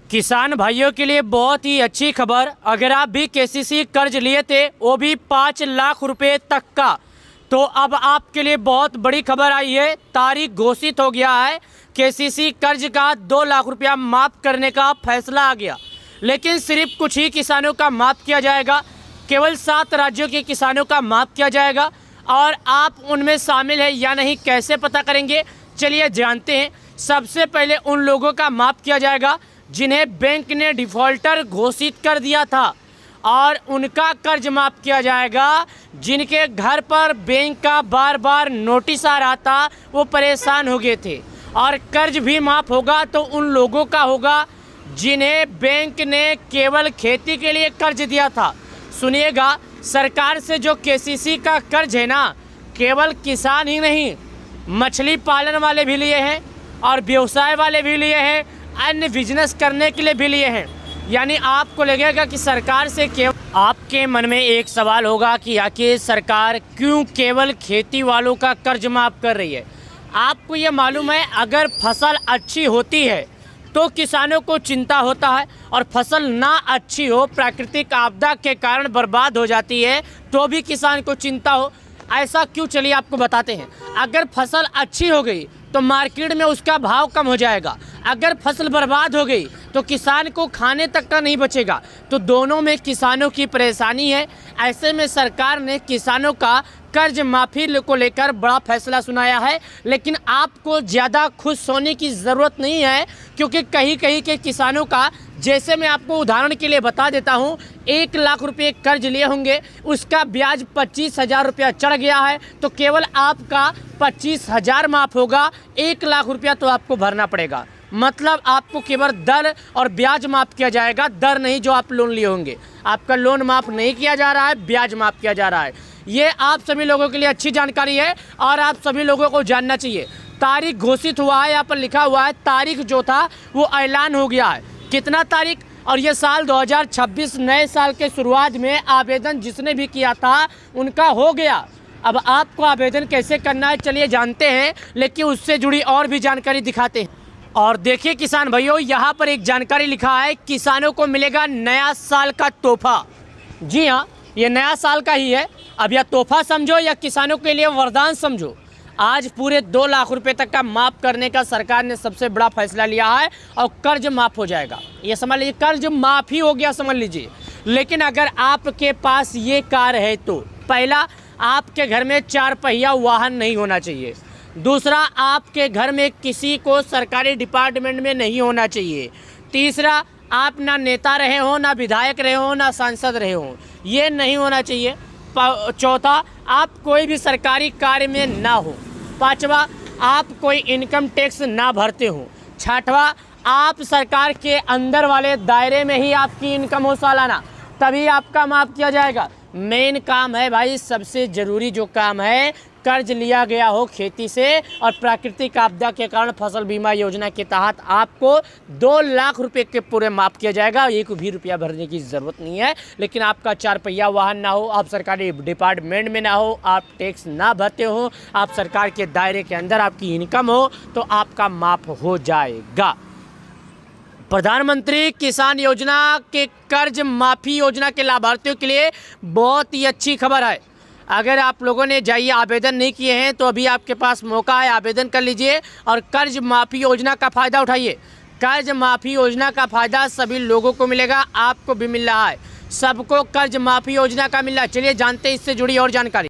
किसान भाइयों के लिए बहुत ही अच्छी खबर। अगर आप भी केसीसी कर्ज लिए थे, वो भी 5 लाख रुपए तक का, तो अब आपके लिए बहुत बड़ी खबर आई है। तारीख घोषित हो गया है। केसीसी कर्ज का 2 लाख रुपया माफ़ करने का फैसला आ गया। लेकिन सिर्फ कुछ ही किसानों का माफ़ किया जाएगा। केवल 7 राज्यों के किसानों का माफ़ किया जाएगा। और आप उनमें शामिल है या नहीं, कैसे पता करेंगे, चलिए जानते हैं। सबसे पहले उन लोगों का माफ़ किया जाएगा जिन्हें बैंक ने डिफ़ॉल्टर घोषित कर दिया था, और उनका कर्ज माफ़ किया जाएगा जिनके घर पर बैंक का बार बार नोटिस आ रहा था, वो परेशान हो गए थे। और कर्ज भी माफ़ होगा तो उन लोगों का होगा जिन्हें बैंक ने केवल खेती के लिए कर्ज दिया था। सुनिएगा, सरकार से जो केसीसी का कर्ज है ना, केवल किसान ही नहीं, मछली पालन वाले भी लिए हैं और व्यवसाय वाले भी लिए हैं, अन्य बिजनेस करने के लिए भी लिए हैं। यानी आपको लगेगा कि सरकार से केवल, आपके मन में एक सवाल होगा कि आखिर सरकार क्यों केवल खेती वालों का कर्ज माफ़ कर रही है। आपको ये मालूम है, अगर फसल अच्छी होती है तो किसानों को चिंता होता है, और फसल ना अच्छी हो, प्राकृतिक आपदा के कारण बर्बाद हो जाती है, तो भी किसान को चिंता हो। ऐसा क्यों, चलिए आपको बताते हैं। अगर फसल अच्छी हो गई तो मार्केट में उसका भाव कम हो जाएगा। अगर फसल बर्बाद हो गई तो किसान को खाने तक का नहीं बचेगा। तो दोनों में किसानों की परेशानी है। ऐसे में सरकार ने किसानों का कर्ज माफ़ी को लेकर बड़ा फैसला सुनाया है। लेकिन आपको ज़्यादा खुश होने की ज़रूरत नहीं है, क्योंकि कहीं कहीं के किसानों का, जैसे मैं आपको उदाहरण के लिए बता देता हूँ, 1 लाख रुपये कर्ज लिए होंगे, उसका ब्याज 25,000 रुपया चढ़ गया है, तो केवल आपका 25,000 माफ़ होगा। 1 लाख रुपया तो आपको भरना पड़ेगा। मतलब आपको केवल दर और ब्याज माफ़ किया जाएगा, दर नहीं जो आप लोन लिए होंगे। आपका लोन माफ़ नहीं किया जा रहा है, ब्याज माफ़ किया जा रहा है। ये आप सभी लोगों के लिए अच्छी जानकारी है और आप सभी लोगों को जानना चाहिए। तारीख घोषित हुआ है, यहाँ पर लिखा हुआ है, तारीख जो था वो ऐलान हो गया है। कितना तारीख? और ये साल 2026 नए साल के शुरुआत में आवेदन जिसने भी किया था उनका हो गया। अब आपको आवेदन कैसे करना है, चलिए जानते हैं, लेकिन उससे जुड़ी और भी जानकारी दिखाते हैं। और देखिए किसान भाइयों, यहाँ पर एक जानकारी लिखा है, किसानों को मिलेगा नया साल का तोहफा। जी हाँ, ये नया साल का ही है। अब यह तोहफा समझो या किसानों के लिए वरदान समझो। आज पूरे 2 लाख रुपए तक का माफ़ करने का सरकार ने सबसे बड़ा फैसला लिया है, और कर्ज माफ़ हो जाएगा। ये समझ लीजिए, कर्ज माफ़ ही हो गया, समझ लीजिए। लेकिन अगर आपके पास ये कार है तो पहला, आपके घर में 4 पहिया वाहन नहीं होना चाहिए। दूसरा, आपके घर में किसी को सरकारी डिपार्टमेंट में नहीं होना चाहिए। तीसरा, आप ना नेता रहे हो, ना विधायक रहे हो, ना सांसद रहे हो, ये नहीं होना चाहिए। चौथा, आप कोई भी सरकारी कार्य में ना हो। पांचवा, आप कोई इनकम टैक्स ना भरते हो। छठवा, आप सरकार के अंदर वाले दायरे में ही आपकी इनकम हो सालाना, तभी आपका माफ़ किया जाएगा। मेन काम है भाई, सबसे ज़रूरी जो काम है, कर्ज लिया गया हो खेती से और प्राकृतिक आपदा के कारण फसल बीमा योजना के तहत आपको 2 लाख रुपए के पूरे माफ़ किया जाएगा। 1 भी रुपया भरने की ज़रूरत नहीं है। लेकिन आपका 4 पहिया वाहन ना हो, आप सरकारी डिपार्टमेंट में ना हो, आप टैक्स ना भरते हो, आप सरकार के दायरे के अंदर आपकी इनकम हो, तो आपका माफ़ हो जाएगा। प्रधानमंत्री किसान योजना के कर्ज माफ़ी योजना के लाभार्थियों के लिए बहुत ही अच्छी खबर है। अगर आप लोगों ने जाइए आवेदन नहीं किए हैं तो अभी आपके पास मौका है, आवेदन कर लीजिए और कर्ज माफ़ी योजना का फ़ायदा उठाइए। कर्ज माफ़ी योजना का फ़ायदा सभी लोगों को मिलेगा, आपको भी मिल रहा है। सबको कर्ज माफ़ी योजना का मिल रहा है। चलिए जानते हैं इससे जुड़ी और जानकारी।